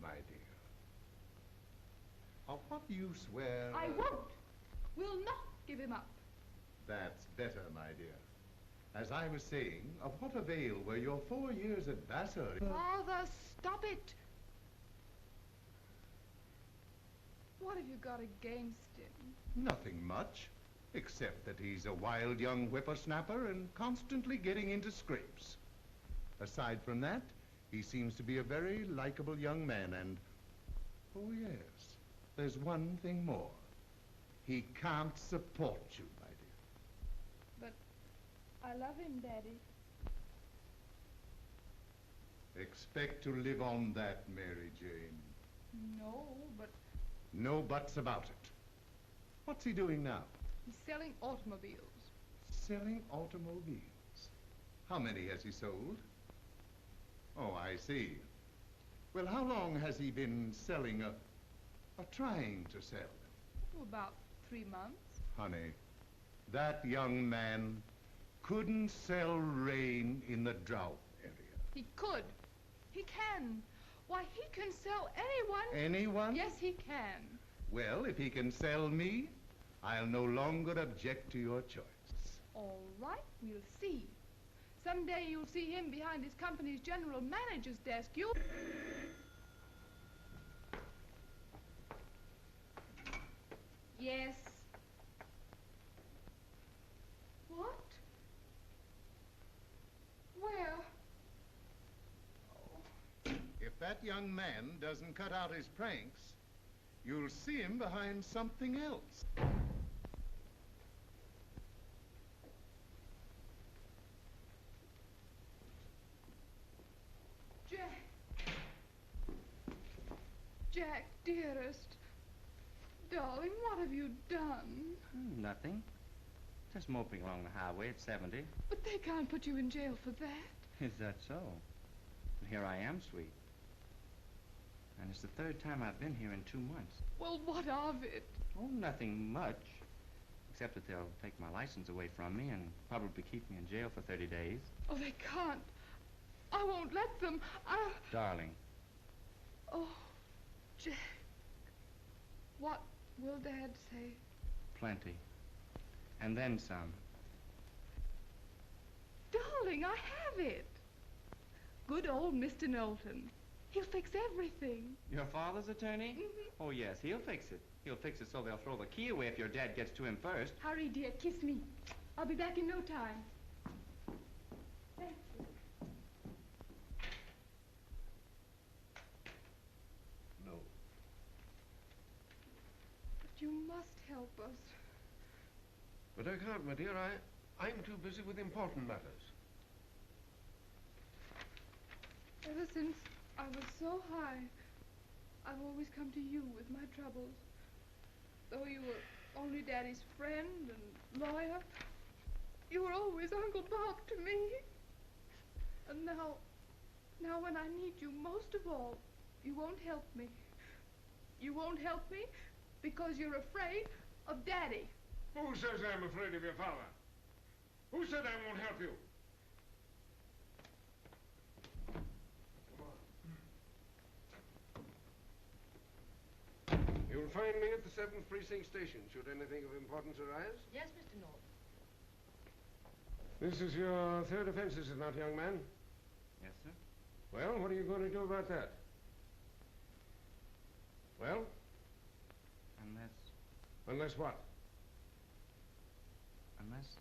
my dear. Of what use where... I won't. Will not give him up. That's better, my dear. As I was saying, of what avail were your 4 years at Vassar? Father, stop it. What have you got against him? Nothing much, except that he's a wild young whippersnapper and constantly getting into scrapes. Aside from that, he seems to be a very likable young man and... Oh, yes, there's one thing more. He can't support you, my dear. But I love him, Daddy. Expect to live on that, Mary Jane. No, but... No buts about it. What's he doing now? He's selling automobiles. Selling automobiles. How many has he sold? Oh, I see. Well, how long has he been selling or trying to sell them? About 3 months. Honey, that young man couldn't sell rain in the drought area. He could. He can. Why, he can sell anyone. Anyone? Yes, he can. Well, if he can sell me, I'll no longer object to your choice. All right, we'll see. Someday you'll see him behind his company's general manager's desk. You'll... Yes. What? Where? If that young man doesn't cut out his pranks, you'll see him behind something else. Jack. Jack, dearest. Darling, what have you done? Nothing. Just moping along the highway at 70. But they can't put you in jail for that. Is that so? But here I am, sweet. And it's the 3rd time I've been here in 2 months. Well, what of it? Oh, nothing much. Except that they'll take my license away from me and probably keep me in jail for 30 days. Oh, they can't. I won't let them. Darling. Oh, Jack. What will Dad say? Plenty. And then some. Darling, I have it. Good old Mr. Knowlton. He'll fix everything. Your father's attorney? Mm-hmm. Oh, yes, he'll fix it. He'll fix it so they'll throw the key away if your dad gets to him first. Hurry, dear. Kiss me. I'll be back in no time. Thank you. No. But you must help us. But I can't, my dear. I'm too busy with important matters. Ever since I was so high, I've always come to you with my troubles. Though you were only Daddy's friend and lawyer, you were always Uncle Bob to me. And now when I need you most of all, you won't help me. You won't help me because you're afraid of Daddy. Who says I'm afraid of your father? Who said I won't help you? You'll find me at the 7th Precinct Station, should anything of importance arise. Yes, Mr. Norton. This is your 3rd offense, is it not, young man? Yes, sir. Well, what are you going to do about that? Well? Unless what? Unless...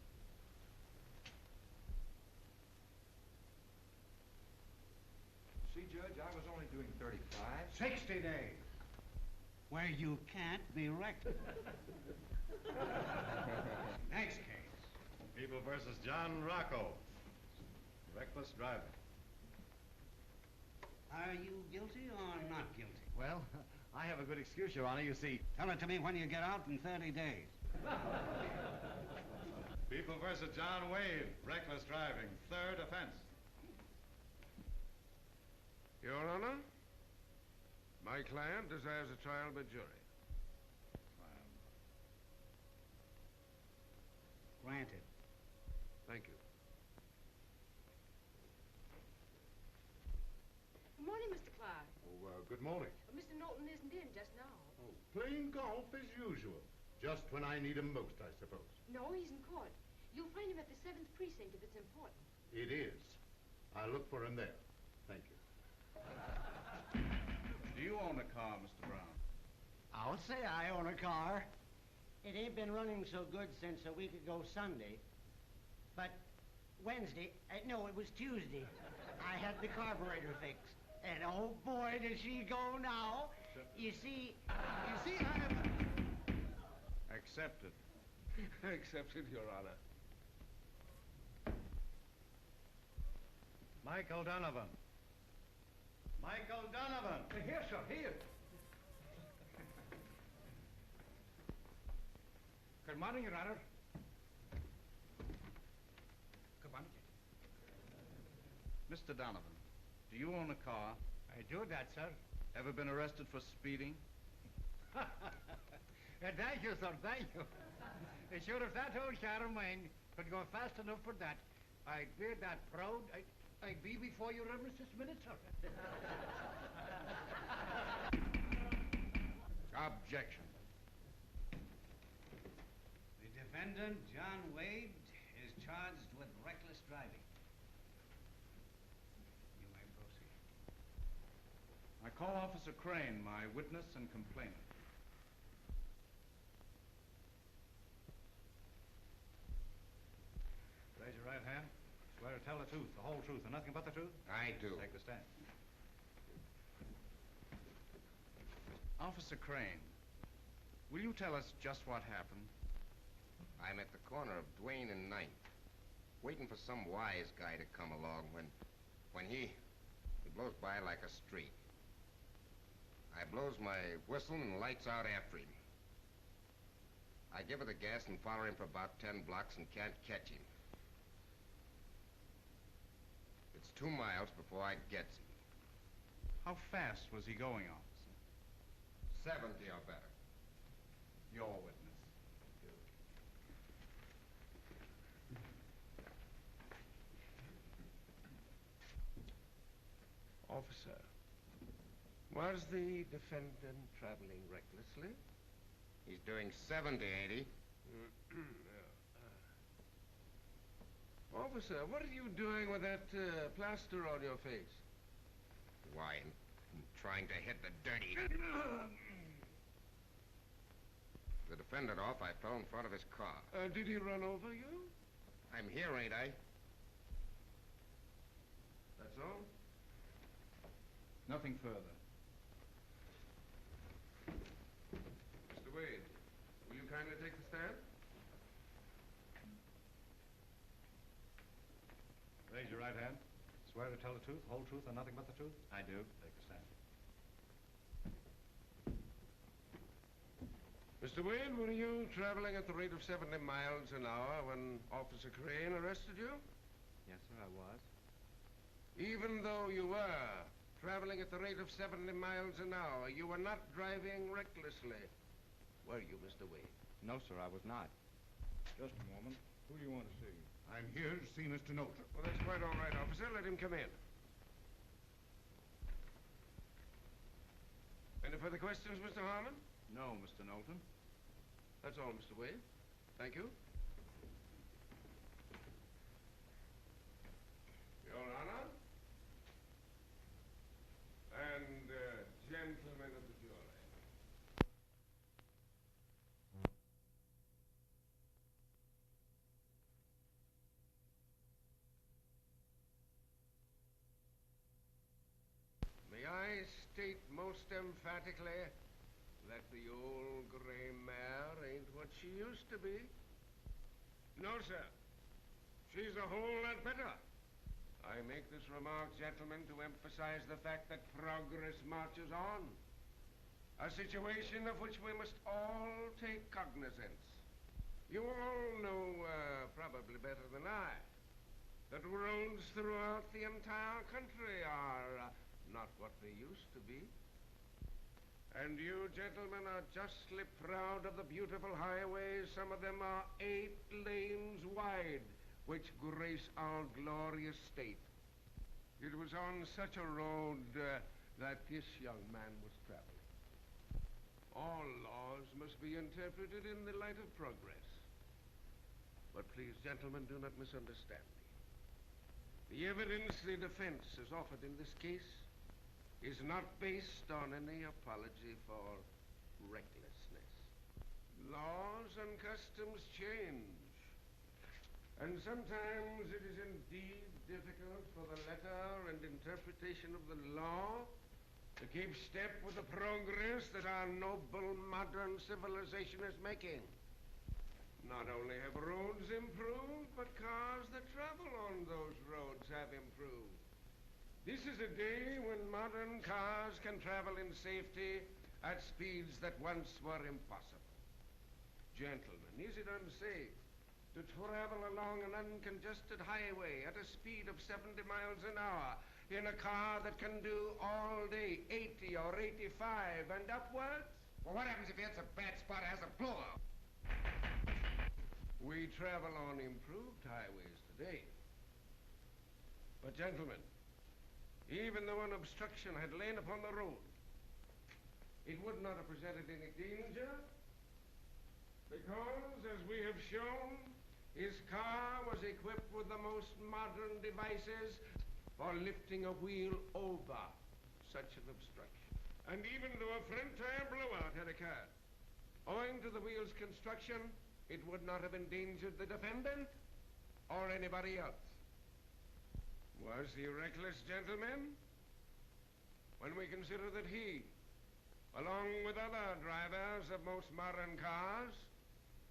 See, Judge, I was only doing 35. 60 days. Where you can't be reckless. Next case. People versus John Rocco. Reckless driving. Are you guilty or not guilty? Well, I have a good excuse, Your Honor. You see... Tell it to me when you get out in 30 days. People versus John Wade. Reckless driving. 3rd offense. Your Honor, my client desires a trial by jury. Granted. Thank you. Good morning, Mr. Clyde. Oh, Good morning. Mr. Knowlton isn't in just now. Oh, playing golf as usual. Just when I need him most, I suppose. No, he's in court. You'll find him at the 7th precinct if it's important. It is. I'll look for him there. Thank you. Do you own a car, Mr. Brown? I'll say I own a car. It ain't been running so good since a week ago Sunday. But Wednesday, no, it was Tuesday, I had the carburetor fixed. And oh boy, does she go now. You see, Accepted. Accepted, Your Honor. Michael Donovan. Michael Donovan. Here, sir, here. Good morning, Your Honor. Good morning. Mr. Donovan, do you own a car? I do that, sir. Ever been arrested for speeding? Thank you, sir, thank you. Sure, if that old car of mine could go fast enough for that, I'd be that proud. I'd be before your Reverence this minute, sir. Objection. the defendant, John Wade, is charged with reckless driving. You may proceed. I call Officer Crane, my witness and complainant. Raise your right hand. Swear to tell the truth, the whole truth, and nothing but the truth? I do. Take the stand. Officer Crane, will you tell us just what happened? I'm at the corner of Duane and 9th, waiting for some wise guy to come along when he blows by like a streak. I blows my whistle and lights out after him. I give her the gas and follow him for about 10 blocks and can't catch him. It's 2 miles before I gets him. How fast was he going, officer? 70 or better. Your witness. Officer, was the defendant traveling recklessly? He's doing 70, ain't he? Officer, what are you doing with that plaster on your face? Why, I'm trying to hit the dirty... The defendant off, I fell in front of his car. Did he run over you? I'm here, ain't I? That's all? Nothing further. Mr. Wade, will you kindly take the stand? Raise your right hand. Swear to tell the truth, the whole truth, and nothing but the truth? I do. Take the stand. Mr. Wade, were you traveling at the rate of 70 miles an hour when Officer Crane arrested you? Yes, sir, I was. Even though you were traveling at the rate of 70 miles an hour, you were not driving recklessly, were you, Mr. Wade? No, sir, I was not. Just a moment. Who do you want to see? I'm here to see Mr. Knowlton. Well, that's quite all right, officer. Let him come in. Any further questions, Mr. Harmon? No, Mr. Knowlton. That's all, Mr. Wade. Thank you. Your Honor, and gentlemen of the jury. May I state most emphatically that the old gray mare ain't what she used to be? No, sir. She's a whole lot better. I make this remark, gentlemen, to emphasize the fact that progress marches on. A situation of which we must all take cognizance. You all know, probably better than I, that roads throughout the entire country are not what they used to be. And you gentlemen are justly proud of the beautiful highways. Some of them are 8 lanes wide, which grace our glorious state. It was on such a road that this young man was traveling. All laws must be interpreted in the light of progress. But please, gentlemen, do not misunderstand me. The evidence the defense has offered in this case is not based on any apology for recklessness. Laws and customs change, and sometimes it is indeed difficult for the letter and interpretation of the law to keep step with the progress that our noble modern civilization is making. Not only have roads improved, but cars that travel on those roads have improved. This is a day when modern cars can travel in safety at speeds that once were impossible. Gentlemen, is it unsafe to travel along an uncongested highway at a speed of 70 miles an hour in a car that can do all day 80 or 85 and upwards? Well, what happens if he hits a bad spot and has a blowout? We travel on improved highways today. But gentlemen, even though an obstruction had lain upon the road, it would not have presented any danger, because, as we have shown, his car was equipped with the most modern devices for lifting a wheel over such an obstruction. And even though a front tire blowout had occurred, owing to the wheel's construction, it would not have endangered the defendant or anybody else. Was he reckless, gentlemen? When we consider that he, along with other drivers of most modern cars,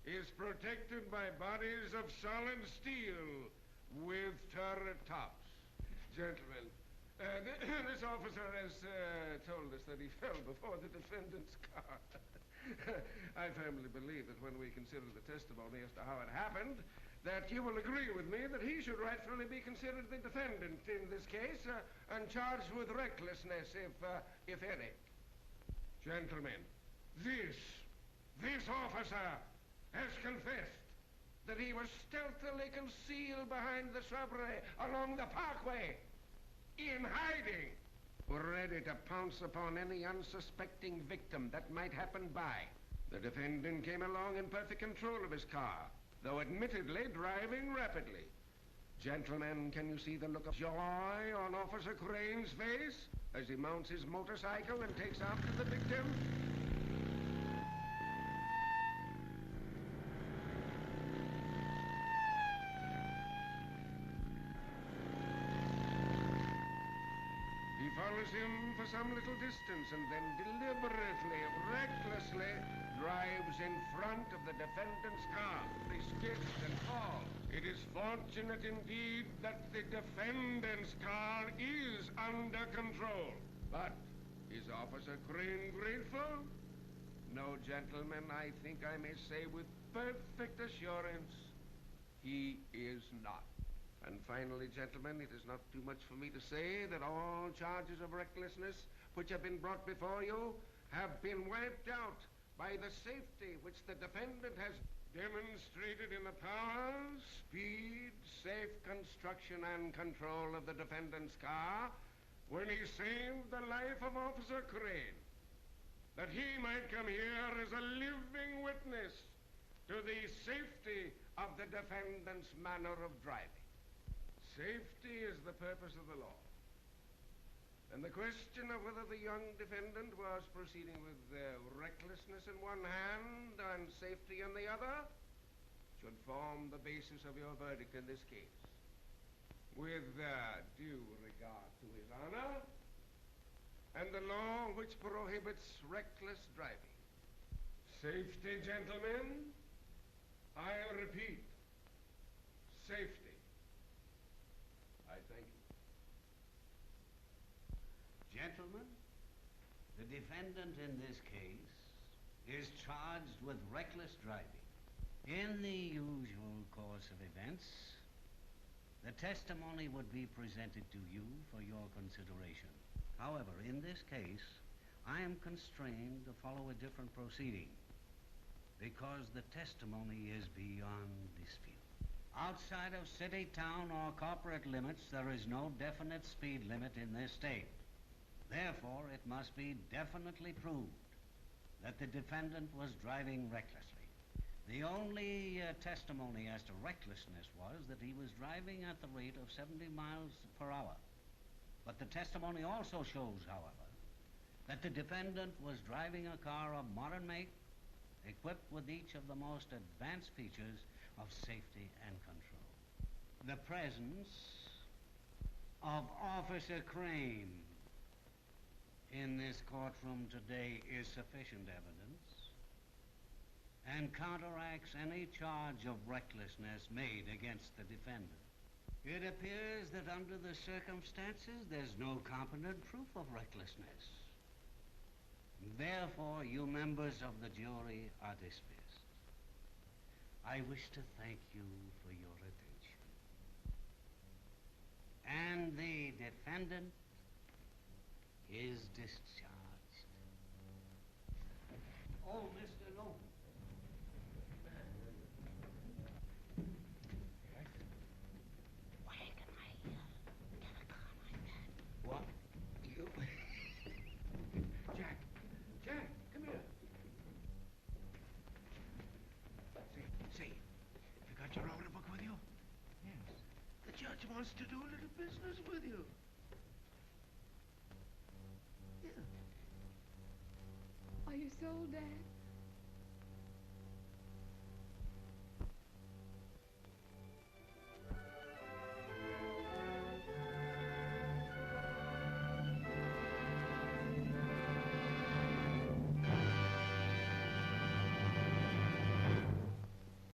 is protected by bodies of solid steel with turret tops. Gentlemen, this officer has told us that he fell before the defendant's car. I firmly believe that when we consider the testimony as to how it happened, that you will agree with me that he should rightfully be considered the defendant in this case and charged with recklessness, if any. Gentlemen, this officer has confessed that he was stealthily concealed behind the shrubbery along the parkway, in hiding, ready to pounce upon any unsuspecting victim that might happen by. The defendant came along in perfect control of his car, though admittedly driving rapidly. Gentlemen, can you see the look of joy on Officer Crane's face as he mounts his motorcycle and takes after the victim? Follows him for some little distance and then deliberately, recklessly drives in front of the defendant's car. He skids and falls. It is fortunate indeed that the defendant's car is under control. But is Officer Crane grateful? No, gentlemen, I think I may say with perfect assurance, he is not. And finally, gentlemen, it is not too much for me to say that all charges of recklessness which have been brought before you have been wiped out by the safety which the defendant has demonstrated in the power, speed, safe construction, and control of the defendant's car when he saved the life of Officer Crane, that he might come here as a living witness to the safety of the defendant's manner of driving. Safety is the purpose of the law. And the question of whether the young defendant was proceeding with recklessness in one hand and safety in the other should form the basis of your verdict in this case. With due regard to his honor and the law which prohibits reckless driving. Safety, gentlemen. I'll repeat. Safety. I thank you. Gentlemen, the defendant in this case is charged with reckless driving. In the usual course of events, the testimony would be presented to you for your consideration. However, in this case, I am constrained to follow a different proceeding because the testimony is beyond dispute. Outside of city, town, or corporate limits, there is no definite speed limit in this state. Therefore, it must be definitely proved that the defendant was driving recklessly. The only testimony as to recklessness was that he was driving at the rate of 70 miles per hour. But the testimony also shows, however, that the defendant was driving a car of modern make, equipped with each of the most advanced features of safety and control. The presence of Officer Crane in this courtroom today is sufficient evidence and counteracts any charge of recklessness made against the defendant. It appears that under the circumstances, there's no competent proof of recklessness. Therefore, you members of the jury are dismissed. I wish to thank you for your attention. And the defendant is discharged. Oh, Mr. Nolan. Where can I get a car like that? What? You? Jack, come here. Say, you got your order book with you? Yes. The judge wants to do a little business with you. Yeah. Are you sold, Dad?